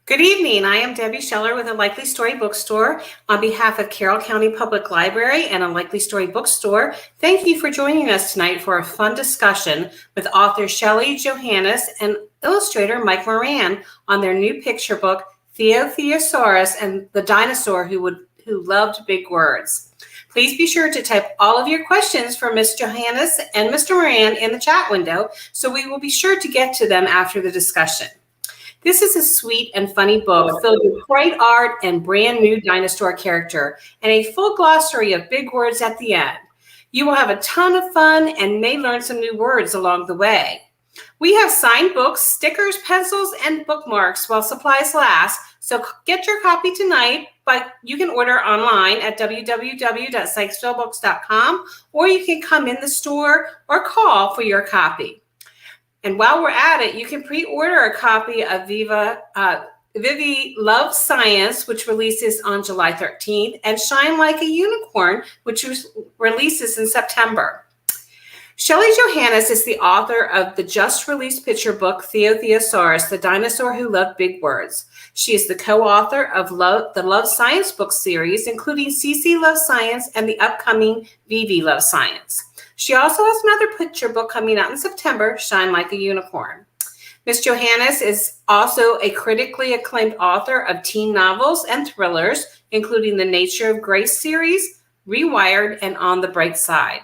Good evening. I am Debbie Scheller with A Likely Story Bookstore. On behalf of Carroll County Public Library and A Likely Story Bookstore, thank you for joining us tonight for a fun discussion with author Shelli Johannes and illustrator Mike Moran on their new picture book, Theo TheSaurus and the Dinosaur Who Loved Big Words. Please be sure to type all of your questions for Ms. Johannes and Mr. Moran in the chat window, so we will be sure to get to them after the discussion. This is a sweet and funny book filled with bright art and brand new dinosaur character and a full glossary of big words at the end. You will have a ton of fun and may learn some new words along the way. We have signed books, stickers, pencils, and bookmarks while supplies last, so get your copy tonight, but you can order online at www.sykesvillebooks.com, or you can come in the store or call for your copy. And while we're at it, you can pre-order a copy of Vivi Loves Science, which releases on July 13th, and Shine Like a Unicorn, which releases in September. Shelli Johannes is the author of the just-released picture book, Theo TheSaurus, the Dinosaur Who Loved Big Words. She is the co-author of the Love Science book series, including CC Loves Science and the upcoming Vivi Loves Science. She also has another picture book coming out in September, Shine Like a Unicorn. Ms. Johannes is also a critically acclaimed author of teen novels and thrillers, including the Nature of Grace series, Rewired, and On the Bright Side.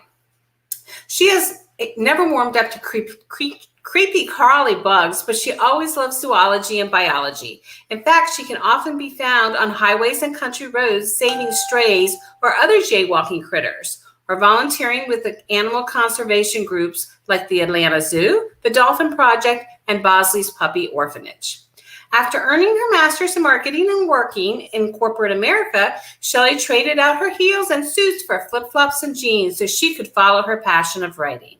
She has never warmed up to creepy crawly bugs, but she always loves zoology and biology. In fact, she can often be found on highways and country roads saving strays or other jaywalking critters, or volunteering with the animal conservation groups like the Atlanta Zoo, the Dolphin Project, and Bosley's Puppy Orphanage. After earning her master's in marketing and working in corporate America, Shelli traded out her heels and suits for flip-flops and jeans so she could follow her passion of writing.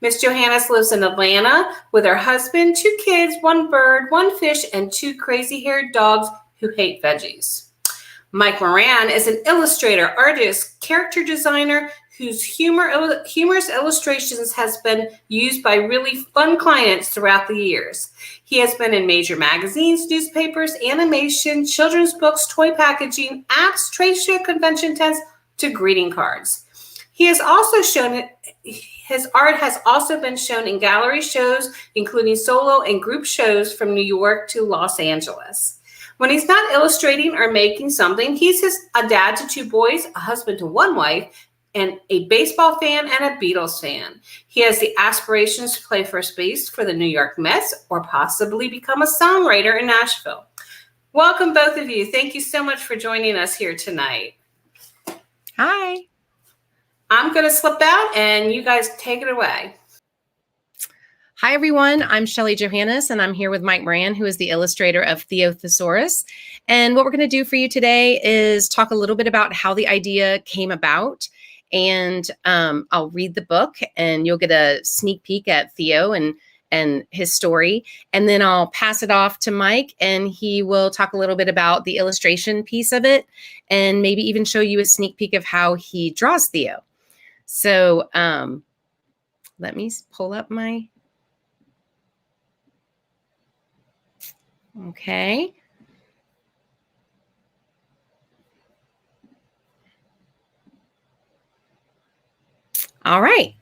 Ms. Johannes lives in Atlanta with her husband, 2 kids, 1 bird, 1 fish, and 2 crazy-haired dogs who hate veggies. Mike Moran is an illustrator, artist, character designer whose humorous illustrations has been used by really fun clients throughout the years. He has been in major magazines, newspapers, animation, children's books, toy packaging, apps, trade show convention tents, to greeting cards. His art has also been shown in gallery shows, including solo and group shows from New York to Los Angeles. When he's not illustrating or making something, he's a dad to 2 boys, a husband to 1 wife, and a baseball fan and a Beatles fan. He has the aspirations to play first base for the New York Mets or possibly become a songwriter in Nashville. Welcome, both of you. Thank you so much for joining us here tonight. Hi. I'm going to slip out and you guys take it away. Hi, everyone. I'm Shelli Johannes, and I'm here with Mike Moran, who is the illustrator of Theo TheSaurus. And what we're going to do for you today is talk a little bit about how the idea came about. And I'll read the book, and you'll get a sneak peek at Theo and his story. And then I'll pass it off to Mike, and he will talk a little bit about the illustration piece of it, and maybe even show you a sneak peek of how he draws Theo. So let me pull up my... Okay. All right.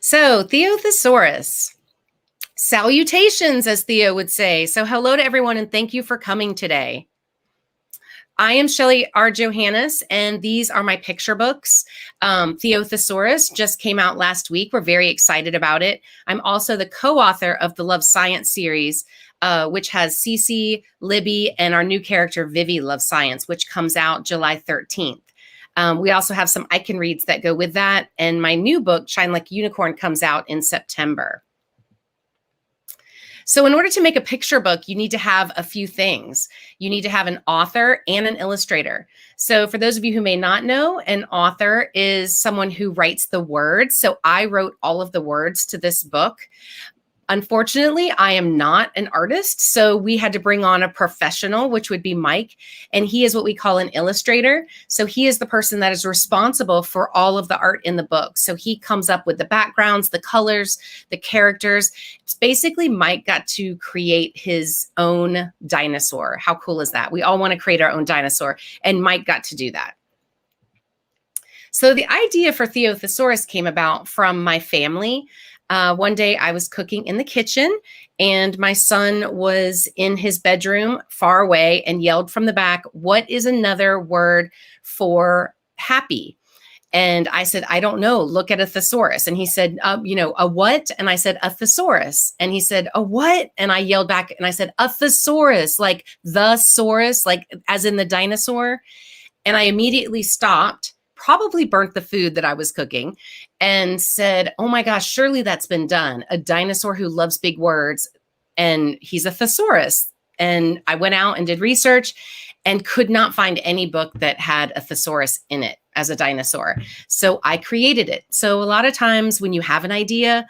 So Theo TheSaurus. Salutations, as Theo would say. So hello to everyone, and thank you for coming today. I am Shelli R. Johannes, and these are my picture books. Theo TheSaurus just came out last week. We're very excited about it. I'm also the co-author of the Love Science series, which has Cece, Libby, and our new character, Vivi Loves Science, which comes out July 13th. We also have some icon reads that go with that. And my new book, Shine Like a Unicorn, comes out in September. So in order to make a picture book, you need to have a few things. You need to have an author and an illustrator. So for those of you who may not know, an author is someone who writes the words. So I wrote all of the words to this book. Unfortunately, I am not an artist, so we had to bring on a professional, which would be Mike, and he is what we call an illustrator. So he is the person that is responsible for all of the art in the book. So he comes up with the backgrounds, the colors, the characters. It's basically Mike got to create his own dinosaur. How cool is that? We all want to create our own dinosaur, and Mike got to do that. So the idea for Theo TheSaurus came about from my family. One day I was cooking in the kitchen and my son was in his bedroom far away and yelled from the back, "What is another word for happy?" And I said, "I don't know. Look at a thesaurus." And he said, "A what?" And I said, "A thesaurus." And he said, "A what?" And I yelled back and I said, "A thesaurus, like the saurus, like as in the dinosaur." And I immediately stopped, probably burnt the food that I was cooking, and said, "Oh my gosh, surely that's been done. A dinosaur who loves big words, and he's a thesaurus." And I went out and did research and could not find any book that had a thesaurus in it as a dinosaur. So I created it. So a lot of times when you have an idea,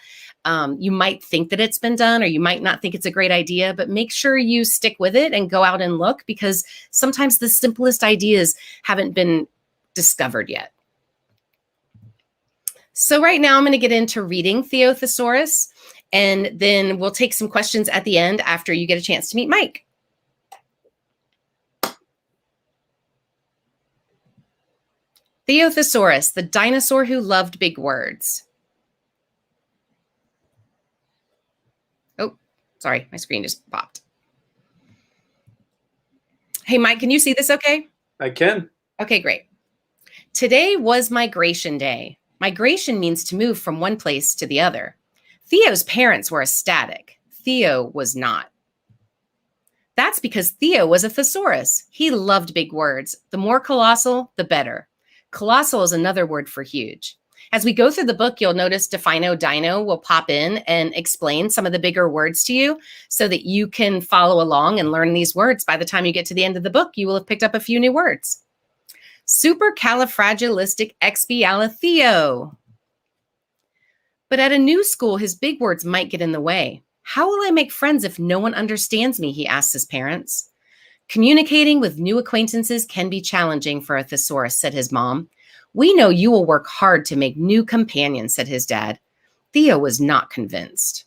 you might think that it's been done, or you might not think it's a great idea, but make sure you stick with it and go out and look, because sometimes the simplest ideas haven't been discovered yet. So right now I'm going to get into reading Theo TheSaurus, and then we'll take some questions at the end after you get a chance to meet Mike. Theo TheSaurus, the dinosaur who loved big words. Oh, sorry, my screen just popped. Hey, Mike, can you see this okay? I can. Okay, great. Today was migration day. Migration means to move from one place to the other. Theo's parents were ecstatic. Theo was not. That's because Theo was a thesaurus. He loved big words. The more colossal, the better. Colossal is another word for huge. As we go through the book, you'll notice Defino Dino will pop in and explain some of the bigger words to you so that you can follow along and learn these words. By the time you get to the end of the book, you will have picked up a few new words. Supercalifragilisticexpialidocious. But at a new school, his big words might get in the way. How will I make friends if no one understands me? He asks his parents. Communicating with new acquaintances can be challenging for a thesaurus, said his mom. We know you will work hard to make new companions, said his dad. Theo was not convinced.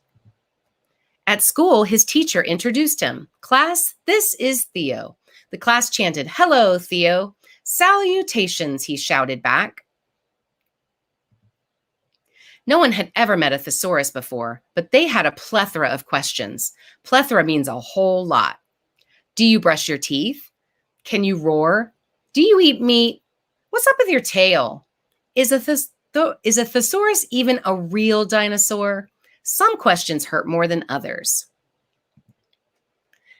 At school, his teacher introduced him. Class, this is Theo. The class chanted, "Hello, Theo." "Salutations," he shouted back. No one had ever met a thesaurus before, but they had a plethora of questions. Plethora means a whole lot. Do you brush your teeth? Can you roar? Do you eat meat? What's up with your tail? Is a thesaurus even a real dinosaur? Some questions hurt more than others.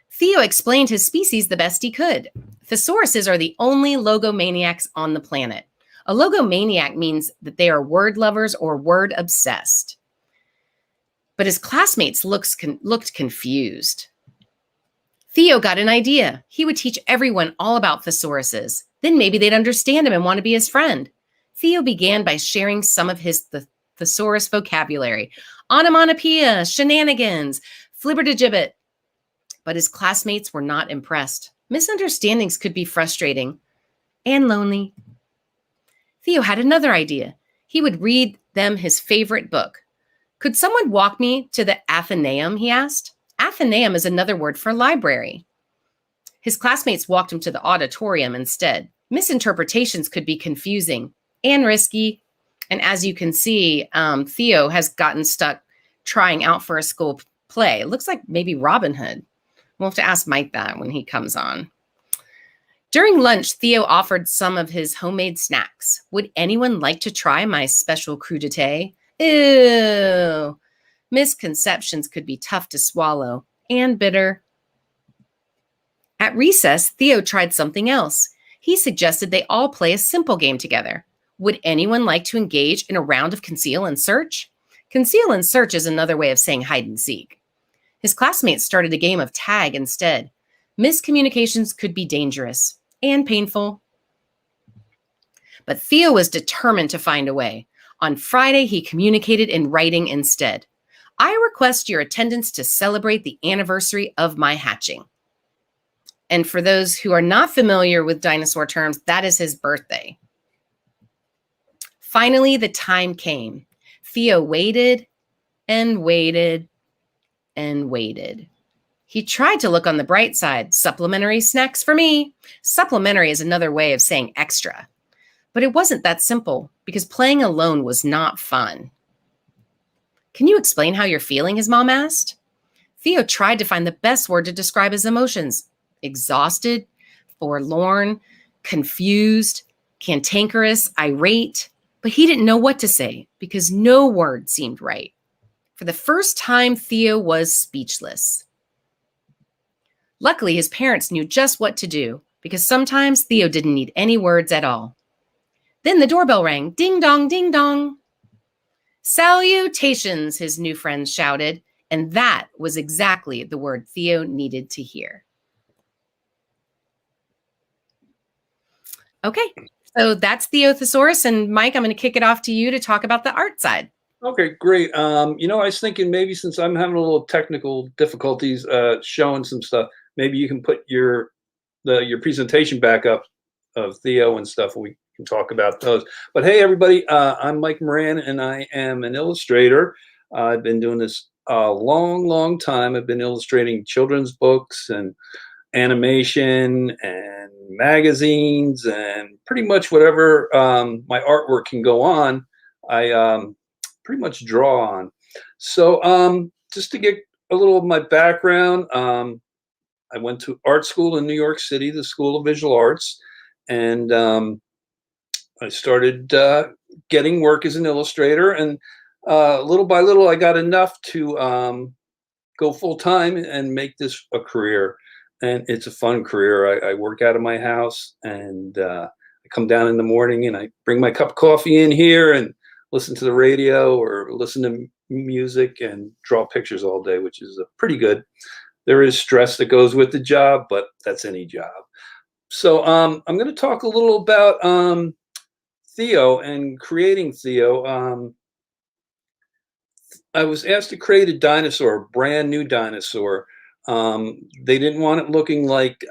Theo explained his species the best he could. Thesauruses are the only logomaniacs on the planet. A logomaniac means that they are word lovers or word obsessed. But his classmates looked confused. Theo got an idea. He would teach everyone all about thesauruses. Then maybe they'd understand him and want to be his friend. Theo began by sharing some of his thesaurus vocabulary. Onomatopoeia, shenanigans, flibbertigibbet. But his classmates were not impressed. Misunderstandings could be frustrating and lonely. Theo had another idea. He would read them his favorite book. Could someone walk me to the Athenaeum, he asked. Athenaeum is another word for library. His classmates walked him to the auditorium instead. Misinterpretations could be confusing and risky. And as you can see, Theo has gotten stuck trying out for a school play. It looks like maybe Robin Hood. We'll have to ask Mike that when he comes on. During lunch, Theo offered some of his homemade snacks. Would anyone like to try my special crudité? Ew. Misconceptions could be tough to swallow and bitter. At recess, Theo tried something else. He suggested they all play a simple game together. Would anyone like to engage in a round of conceal and search? Conceal and search is another way of saying hide and seek. His classmates started a game of tag instead. Miscommunications could be dangerous and painful. But Theo was determined to find a way. On Friday, he communicated in writing instead. I request your attendance to celebrate the anniversary of my hatching. And for those who are not familiar with dinosaur terms, that is his birthday. Finally, the time came. Theo waited and waited and waited. He tried to look on the bright side. Supplementary snacks for me. Supplementary is another way of saying extra. But it wasn't that simple because playing alone was not fun. Can you explain how you're feeling? His mom asked. Theo tried to find the best word to describe his emotions. Exhausted, forlorn, confused, cantankerous, irate. But he didn't know what to say because no word seemed right. For the first time, Theo was speechless. Luckily, his parents knew just what to do because sometimes Theo didn't need any words at all. Then the doorbell rang. Ding dong, ding dong. Salutations, his new friends shouted, and that was exactly the word Theo needed to hear. Okay, so that's Theo TheSaurus, and Mike, I'm going to kick it off to you to talk about the art side. Okay, great. I was thinking maybe since I'm having a little technical difficulties showing some stuff, maybe you can put your presentation back up of Theo and stuff. We can talk about those. But hey, everybody, I'm Mike Moran, and I am an illustrator. I've been doing this a long, long time. I've been illustrating children's books and animation and magazines and pretty much whatever my artwork can go on. I pretty much draw on. So just to get a little of my background, I went to art school in New York City, the School of Visual Arts, and I started getting work as an illustrator, and little by little I got enough to go full time and make this a career. And it's a fun career. I work out of my house, and I come down in the morning and I bring my cup of coffee in here and listen to the radio or listen to music and draw pictures all day, which is pretty good. There is stress that goes with the job, but that's any job. So I'm going to talk a little about Theo and creating Theo. I was asked to create a dinosaur, a brand new dinosaur. They didn't want it looking like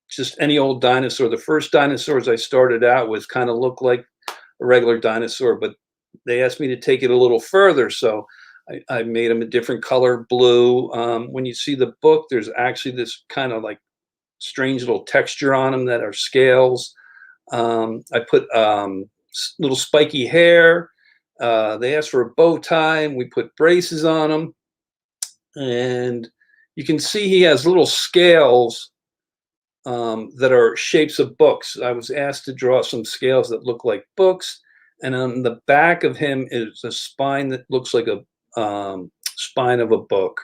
just any old dinosaur. The first dinosaurs I started out with kind of looked like a regular dinosaur, but they asked me to take it a little further, so I made them a different color, blue. When you see the book, there's actually this kind of like strange little texture on them that are scales. I put little spiky hair. They asked for a bow tie, and we put braces on them. And you can see he has little scales that are shapes of books. I was asked to draw some scales that look like books, and on the back of him is a spine that looks like a spine of a book.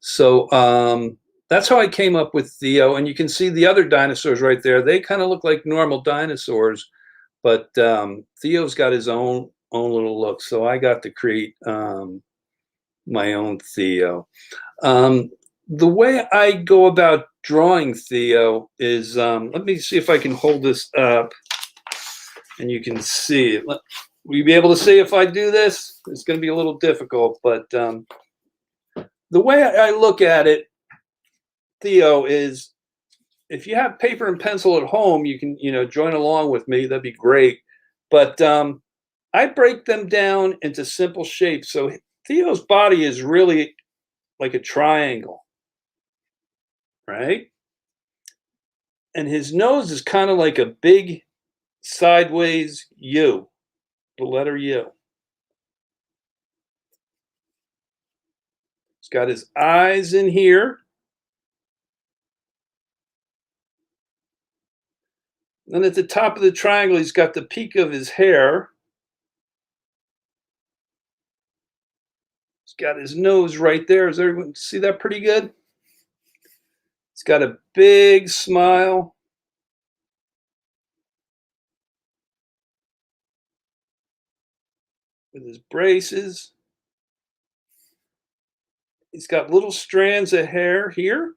So that's how I came up with Theo. And you can see the other dinosaurs right there. They kind of look like normal dinosaurs, but Theo's got his own little look. So I got to create my own Theo. The way I go about drawing Theo is, let me see if I can hold this up and you can see it. Will you be able to see if I do this? It's going to be a little difficult, but the way I look at it, Theo, is if you have paper and pencil at home, you can, join along with me. That'd be great. But I break them down into simple shapes. So Theo's body is really like a triangle, right? And his nose is kind of like a big sideways U, the letter U. He's got his eyes in here. Then at the top of the triangle, he's got the peak of his hair. He's got his nose right there. Does everyone see that pretty good? He's got a big smile. With his braces. He's got little strands of hair here.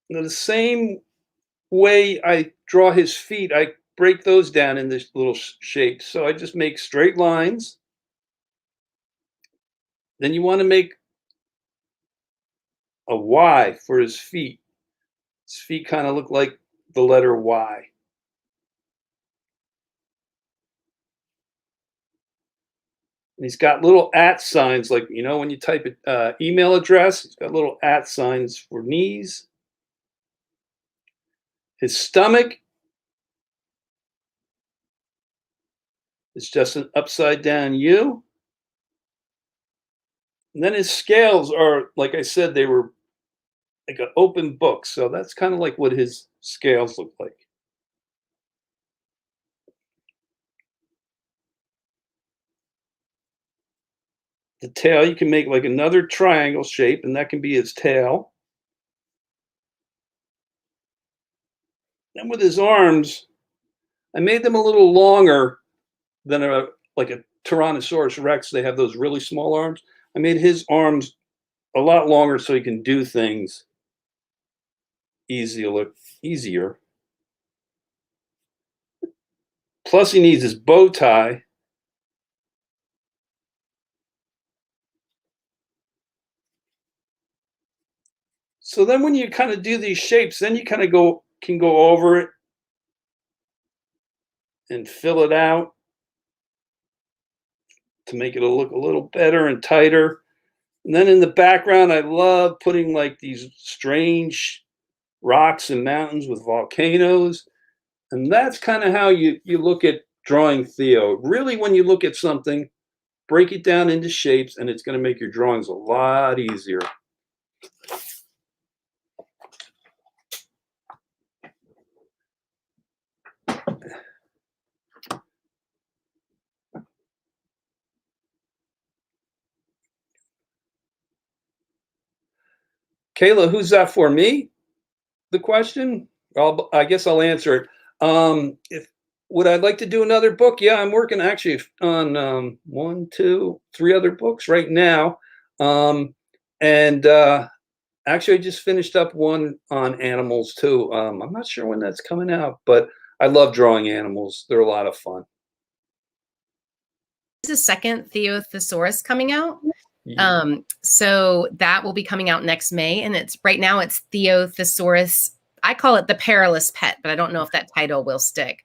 Now, the same way I draw his feet, I break those down into little shapes. So I just make straight lines. Then you want to make a Y for his feet. His feet kind of look like the letter Y. And he's got little @ signs, like, you know, when you type an email address, he's got little @ signs for knees. His stomach is just an upside down U. And then his scales are, like I said, they were like an open book. So that's kind of like what his scales look like. The tail, you can make like another triangle shape, and that can be his tail. Then with his arms, I made them a little longer than like a Tyrannosaurus Rex. They have those really small arms. I made his arms a lot longer so he can do things easier. Plus, he needs his bow tie. So then when you kind of do these shapes, then you kind of can go over it and fill it out to make it look a little better and tighter. And then in the background, I love putting like these strange rocks and mountains with volcanoes. And that's kind of how you look at drawing Theo. Really, when you look at something, break it down into shapes, and it's going to make your drawings a lot easier. Kayla, who's that for? Me? The question? I guess I'll answer it. If would I like to do another book? Yeah, I'm working actually on 1, 2, 3 other books right now. And actually, I just finished up one on animals too. I'm not sure when that's coming out, but I love drawing animals. They're a lot of fun. There's a second Theo TheSaurus coming out. Yeah. So that will be coming out next May, and it's right now it's Theo TheSaurus. I call it the Perilous Pet, but I don't know if that title will stick.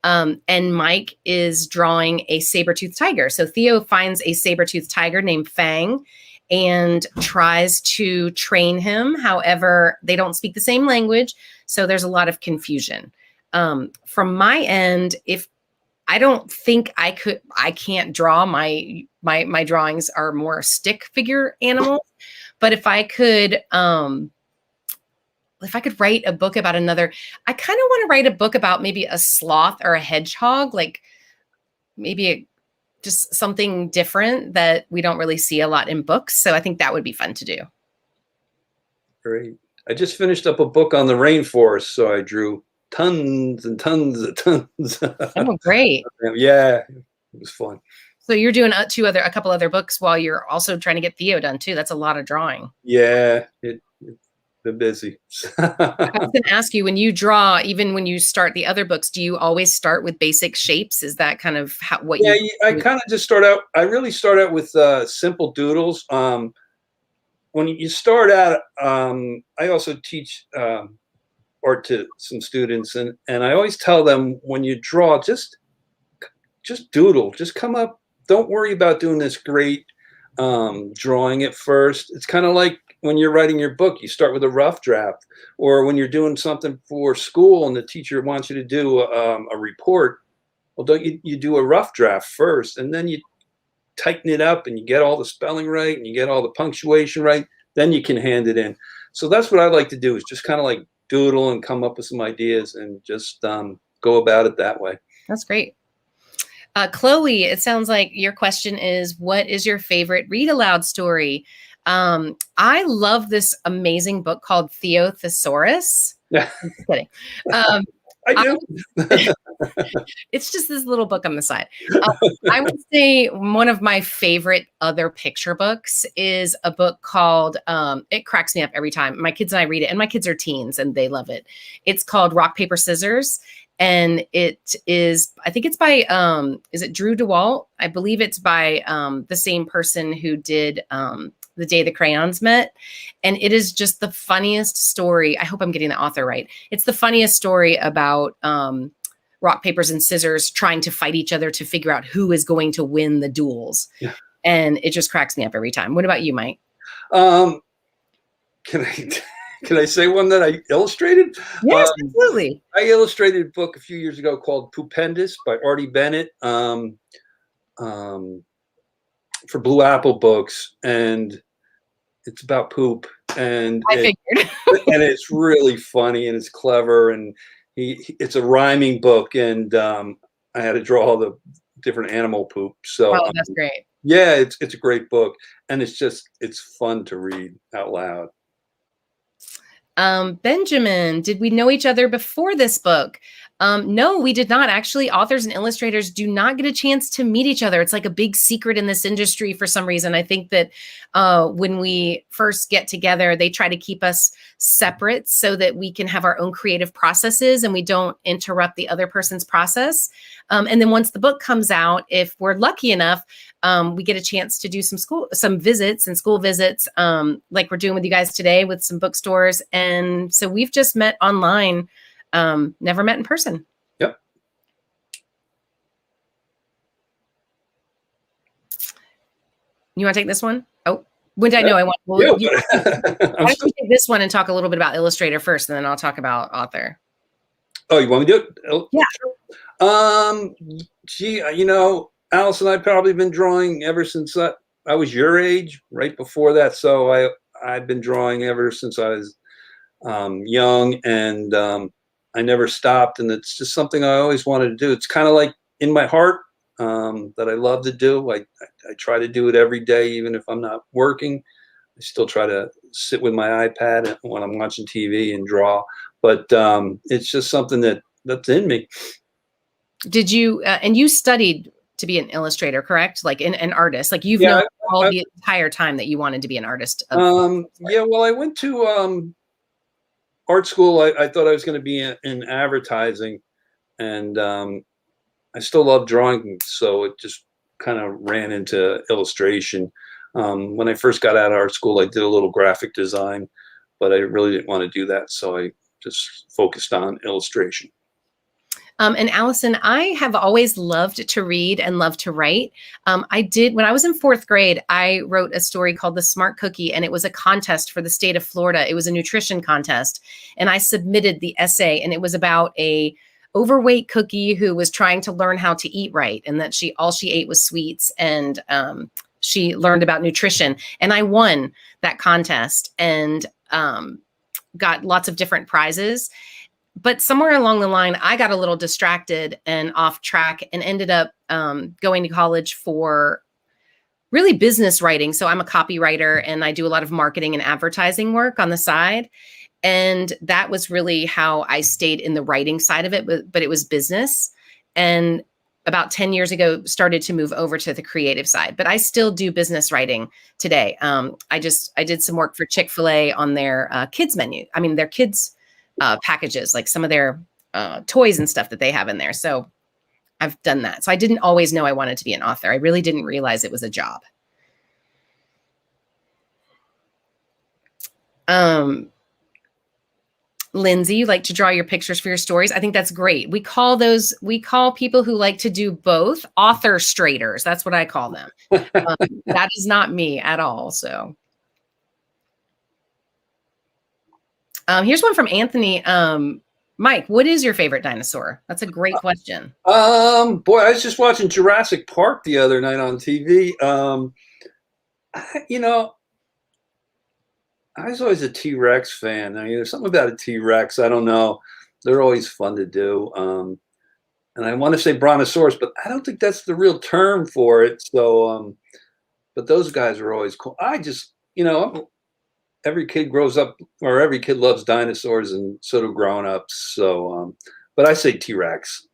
And Mike is drawing a saber-toothed tiger. So Theo finds a saber-toothed tiger named Fang and tries to train him. However, they don't speak the same language, so there's a lot of confusion. From my end, if I don't think I can't draw, my drawings are more stick figure animals. But if I could write a book about another, I kind of want to write a book about maybe a sloth or a hedgehog, like maybe just something different that we don't really see a lot in books. So I think that would be fun to do. Great. I just finished up a book on the rainforest, so I drew tons and tons and tons. Oh, great. Yeah, it was fun. So you're doing a couple other books while you're also trying to get Theo done too. That's a lot of drawing. Yeah, they're busy. I was going to ask you, when you draw, even when you start the other books, do you always start with basic shapes? Is that kind of what you? Yeah, I kind of just start out. I really start out with simple doodles. When you start out, I also teach art to some students, and I always tell them, when you draw, just doodle, just come up. Don't worry about doing this great drawing at first. It's kind of like when you're writing your book, you start with a rough draft, or when you're doing something for school and the teacher wants you to do a report. Well, don't you do a rough draft first, and then you tighten it up and you get all the spelling right and you get all the punctuation right, then you can hand it in. So that's what I like to do, is just kind of like doodle and come up with some ideas and just go about it that way. That's great. Chloe, it sounds like your question is, what is your favorite read aloud story? I love this amazing book called Theo TheSaurus. I'm just kidding. I do. It's just this little book on the side. I would say one of my favorite other picture books is a book called, it cracks me up every time. My kids and I read it, and my kids are teens and they love it. It's called Rock, Paper, Scissors. And it is, I think it's by, is it Drew DeWalt? I believe it's by the same person who did The Day the Crayons Met. And it is just the funniest story. I hope I'm getting the author right. It's the funniest story about rock, papers, and scissors trying to fight each other to figure out who is going to win the duels. Yeah. And it just cracks me up every time. What about you, Mike? Can I say one that I illustrated? Yes, absolutely. I illustrated a book a few years ago called Poopendous by Artie Bennett for Blue Apple Books, and it's about poop, and I figured. and it's really funny and it's clever, and it's a rhyming book, and I had to draw all the different animal poop. So Oh, that's great. yeah, it's a great book, and it's fun to read out loud. Benjamin, did we know each other before this book? No, we did not. Actually, authors and illustrators do not get a chance to meet each other. It's like a big secret in this industry for some reason. I think that when we first get together, they try to keep us separate so that we can have our own creative processes and we don't interrupt the other person's process. And then once the book comes out, if we're lucky enough, we get a chance to do some visits and school visits, like we're doing with you guys today with some bookstores. And so we've just met online, never met in person. Yep. You want to take this one? Oh, when did I know I want? Well, why don't you take this one and talk a little bit about Illustrator first, and then I'll talk about author. Oh, you want me to do it? Yeah. Gee, Alice and I probably been drawing ever since I was your age, right before that. So I've been drawing ever since I was young, and I never stopped. And it's just something I always wanted to do. It's kind of like in my heart that I love to do. I try to do it every day, even if I'm not working. I still try to sit with my iPad when I'm watching TV and draw. But it's just something that's in me. Did you, and you studied to be an illustrator, correct? Like an artist, like you've known all the entire time that you wanted to be an artist. Yeah, well, I went to art school. I thought I was going to be in advertising, and I still love drawing, so it just kind of ran into illustration. When I first got out of art school, I did a little graphic design, but I really didn't want to do that, so I just focused on illustration. And Allison, I have always loved to read and loved to write. I did, when I was in 4th grade, I wrote a story called The Smart Cookie, and it was a contest for the state of Florida. It was a nutrition contest, and I submitted the essay, and it was about a overweight cookie who was trying to learn how to eat right, and that all she ate was sweets, and she learned about nutrition. And I won that contest and got lots of different prizes. But somewhere along the line, I got a little distracted and off track and ended up going to college for really business writing. So I'm a copywriter and I do a lot of marketing and advertising work on the side. And that was really how I stayed in the writing side of it, but it was business. And about 10 years ago, started to move over to the creative side, but I still do business writing today. I did some work for Chick-fil-A on their kids menu. I mean, their kids packages, like some of their toys and stuff that they have in there. So I've done that. So I didn't always know I wanted to be an author. I really didn't realize it was a job. Lindsay, you like to draw your pictures for your stories. I think that's great. We call people who like to do both author-straters. That's what I call them. That is not me at all. So here's one from Anthony. Mike, what is your favorite dinosaur? That's a great question. Boy, I was just watching Jurassic Park the other night on TV. I was always a T-Rex fan. I mean, there's something about a T-Rex. I don't know. They're always fun to do. And I want to say Brontosaurus, but I don't think that's the real term for it. So, but those guys are always cool. I just, every kid grows up, or every kid loves dinosaurs, and so do grown-ups. So, but I say T-Rex.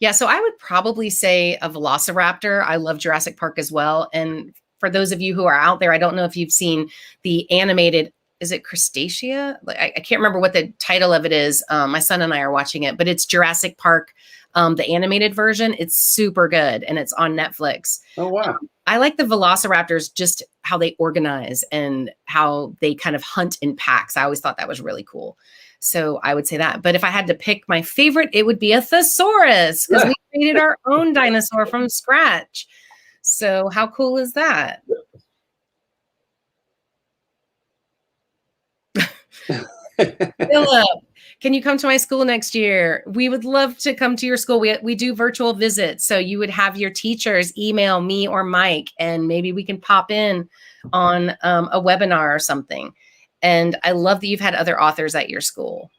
Yeah, so I would probably say a Velociraptor. I love Jurassic Park as well. And for those of you who are out there, I don't know if you've seen the animated is it Crustacea? Like, I can't remember what the title of it is. My son and I are watching it, but it's Jurassic Park, the animated version. It's super good, and it's on Netflix. Oh, wow. I like the velociraptors, just how they organize and how they kind of hunt in packs. I always thought that was really cool. So I would say that. But if I had to pick my favorite, it would be a thesaurus, because we created our own dinosaur from scratch. So how cool is that? Philip, can you come to my school next year? We would love to come to your school. We do virtual visits. So you would have your teachers email me or Mike, and maybe we can pop in on a webinar or something. And I love that you've had other authors at your school.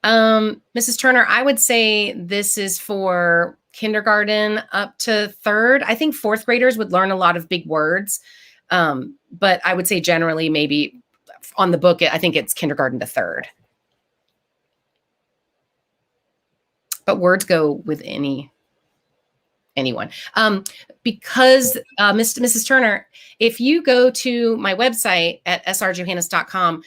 Mrs. Turner, I would say this is for kindergarten up to third. I think fourth graders would learn a lot of big words. But I would say generally maybe on the book, I think it's kindergarten to third. But words go with anyone. Because Mrs. Turner, if you go to my website at srjohannes.com,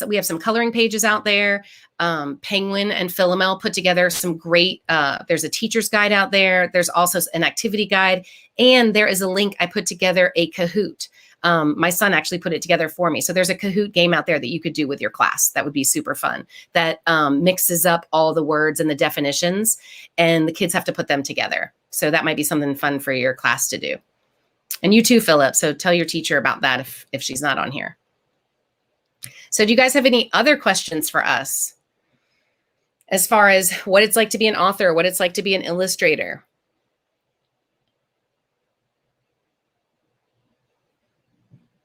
we have some coloring pages out there. Penguin and Philomel put together some great, there's a teacher's guide out there. There's also an activity guide, and there is a link. I put together a Kahoot. My son actually put it together for me. So there's a Kahoot game out there that you could do with your class. That would be super fun. That mixes up all the words and the definitions, and the kids have to put them together. So that might be something fun for your class to do. And you too, Philip. So tell your teacher about that if she's not on here. So do you guys have any other questions for us as far as what it's like to be an author, what it's like to be an illustrator?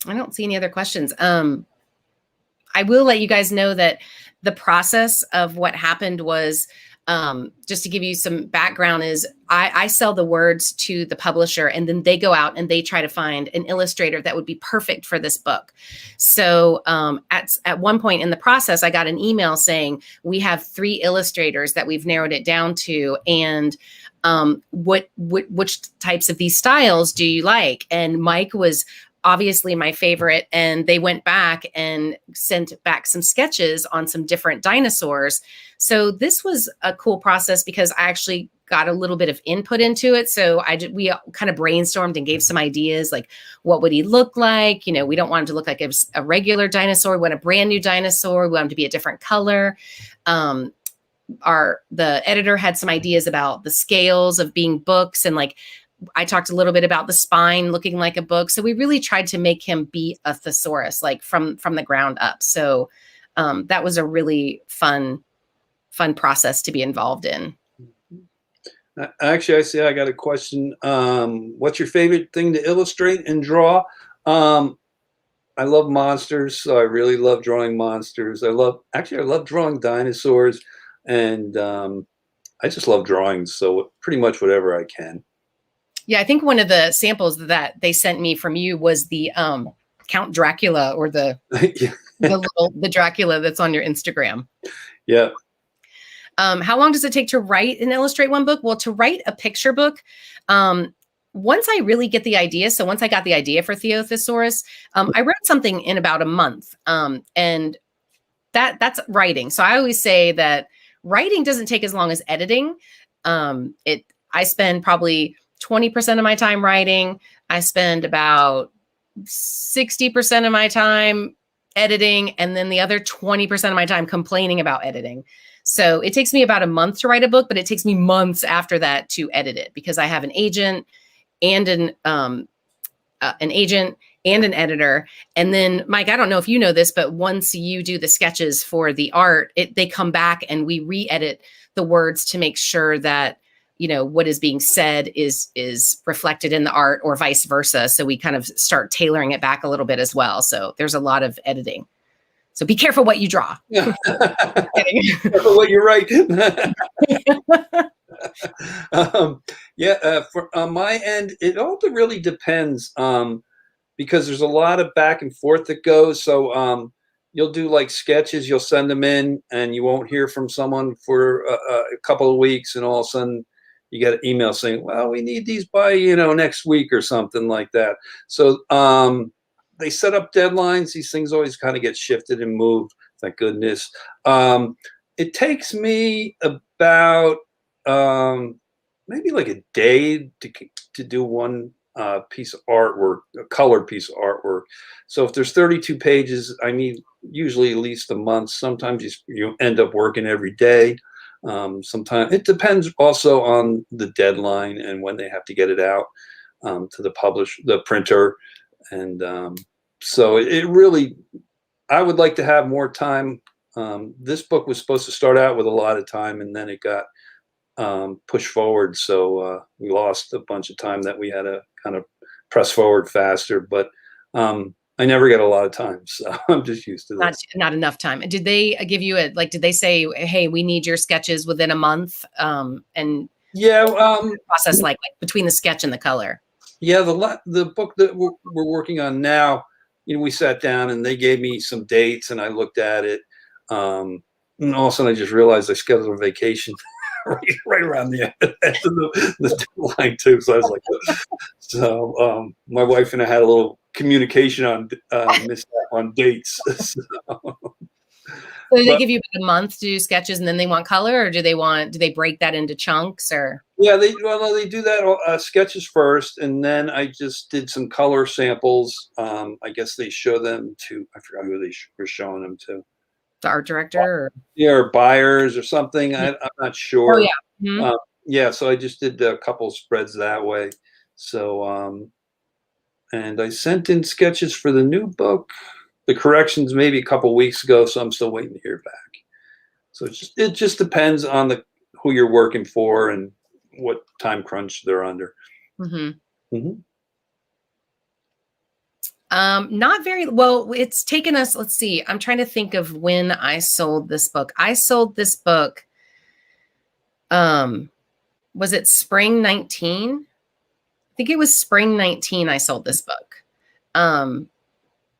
I don't see any other questions. I will let you guys know that the process of what happened was, just to give you some background, is I sell the words to the publisher, and then they go out and they try to find an illustrator that would be perfect for this book. So at one point in the process, I got an email saying, we have 3 illustrators that we've narrowed it down to, and which types of these styles do you like? And Mike was obviously my favorite, and they went back and sent back some sketches on some different dinosaurs. So this was a cool process because I actually got a little bit of input into it. So we kind of brainstormed and gave some ideas, like what would he look like? You know, we don't want him to look like a regular dinosaur. We want a brand new dinosaur. We want him to be a different color. The editor had some ideas about the scales of being books, and like I talked a little bit about the spine looking like a book. So we really tried to make him be a thesaurus, like from the ground up. So that was a really fun process to be involved in. Actually, I say I got a question. What's your favorite thing to illustrate and draw? I love monsters, so I really love drawing monsters. I love drawing dinosaurs, and I just love drawing. So pretty much whatever I can. Yeah, I think one of the samples that they sent me from you was the Count Dracula, or the the Dracula that's on your Instagram. Yeah. How long does it take to write and illustrate one book? Well, to write a picture book, once I really get the idea, so once I got the idea for Theo TheSaurus, I wrote something in about a month, and that's writing. So I always say that writing doesn't take as long as editing. I spend probably 20% of my time writing. I spend about 60% of my time editing, and then the other 20% of my time complaining about editing. So it takes me about a month to write a book, but it takes me months after that to edit it, because I have an agent and an editor. And then, Mike, I don't know if you know this, but once you do the sketches for the art, they come back and we re-edit the words to make sure that, you know, what is being said is reflected in the art, or vice versa. So we kind of start tailoring it back a little bit as well. So there's a lot of editing. So be careful what you draw. Yeah. What you're right. For on my end, it all really depends, because there's a lot of back and forth that goes. So you'll do like sketches, you'll send them in, and you won't hear from someone for a couple of weeks, and all of a sudden, you get an email saying, well, we need these by, next week or something like that. So they set up deadlines. These things always kind of get shifted and moved. Thank goodness. It takes me about maybe like a day to do one piece of artwork, a colored piece of artwork. So if there's 32 pages, I need usually at least a month. Sometimes you end up working every day. Sometimes it depends also on the deadline and when they have to get it out to the printer. And so it really, I would like to have more time. This book was supposed to start out with a lot of time, and then it got pushed forward. So we lost a bunch of time that we had to kind of press forward faster. But I never get a lot of time, so I'm just used to this. Not enough time. Did they give you did they say, hey, we need your sketches within a month? And yeah, process like between the sketch and the color. Yeah, the book that we're working on now, we sat down and they gave me some dates and I looked at it. And all of a sudden I just realized I scheduled a vacation right around the end of the deadline too. So I was like, my wife and I had a little communication on mishap on dates. So do they give you a month to do sketches and then they want color, or do they break that into chunks? Or yeah, they do that sketches first, and then I just did some color samples. I guess they show them to, I forgot who they were showing them to. The art director, or buyers or something. I'm not sure. Oh yeah. Mm-hmm. Yeah, so I just did a couple spreads that way. So and I sent in sketches for the new book. The corrections maybe a couple weeks ago, so I'm still waiting to hear back. So it just depends on who you're working for and what time crunch they're under. Mm-hmm. Mm-hmm. Not very well. It's taken us. Let's see. I'm trying to think of when I sold this book. I sold this book. Was it spring 19? I think it was spring 19. I sold this book.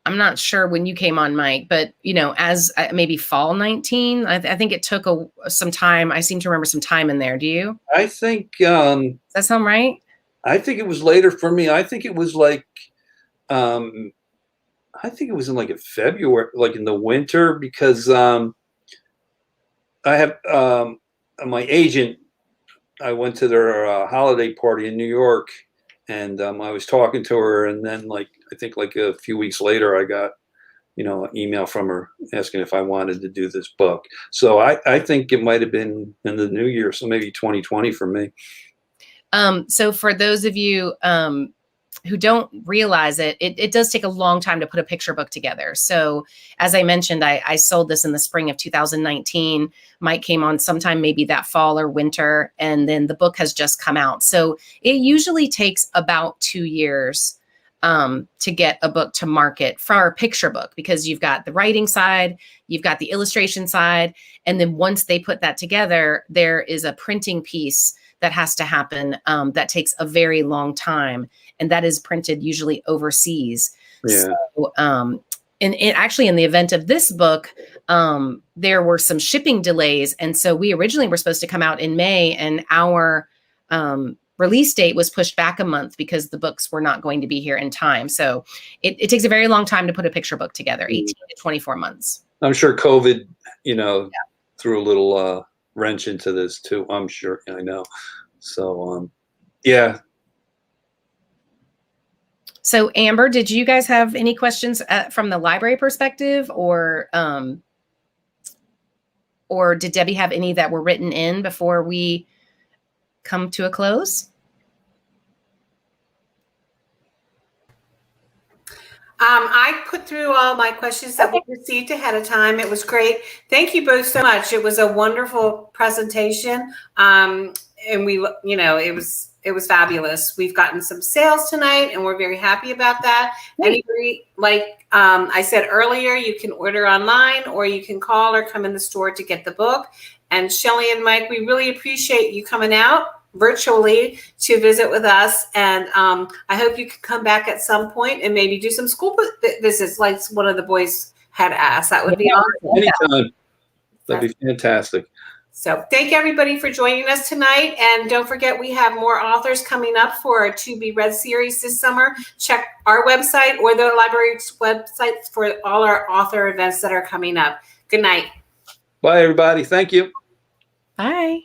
I'm not sure when you came on, Mike, but as maybe fall 19. I think it took some time. I seem to remember some time in there. Do you? I think. Does that sound right? I think it was later for me. I think it was like. I think it was in like February, like in the winter, because I have my agent. I went to their holiday party in New York, and I was talking to her, and then I think a few weeks later, I got an email from her asking if I wanted to do this book. So I think it might have been in the new year, so maybe 2020 for me. So for those of you who don't realize it does take a long time to put a picture book together. So as I mentioned, I sold this in the spring of 2019. Mike came on sometime maybe that fall or winter, and then the book has just come out. So it usually takes about 2 years to get a book to market for a picture book, because you've got the writing side, you've got the illustration side, and then once they put that together, there is a printing piece that has to happen that takes a very long time, and that is printed usually overseas. Yeah. So, and actually, in the event of this book, there were some shipping delays, and so we originally were supposed to come out in May, and our release date was pushed back a month because the books were not going to be here in time. So it takes a very long time to put a picture book together, 18 to 24 months. I'm sure COVID, threw a little wrench into this too. I'm sure. I know. So, yeah. So Amber, did you guys have any questions from the library perspective, or did Debbie have any that were written in before we come to a close? I put through all my questions that we received ahead of time. It was great. Thank you both so much. It was a wonderful presentation. And it was fabulous. We've gotten some sales tonight, and we're very happy about that. Anybody, like I said earlier, you can order online, or you can call or come in the store to get the book. And Shelli and Mike, we really appreciate you coming out virtually to visit with us. And I hope you can come back at some point and maybe do some school visits like one of the boys had asked. That would be awesome. Anytime. That'd be fantastic. So thank everybody for joining us tonight. And don't forget, we have more authors coming up for our To Be Read series this summer. Check our website or the library's websites for all our author events that are coming up. Good night. Bye, everybody. Thank you. Bye.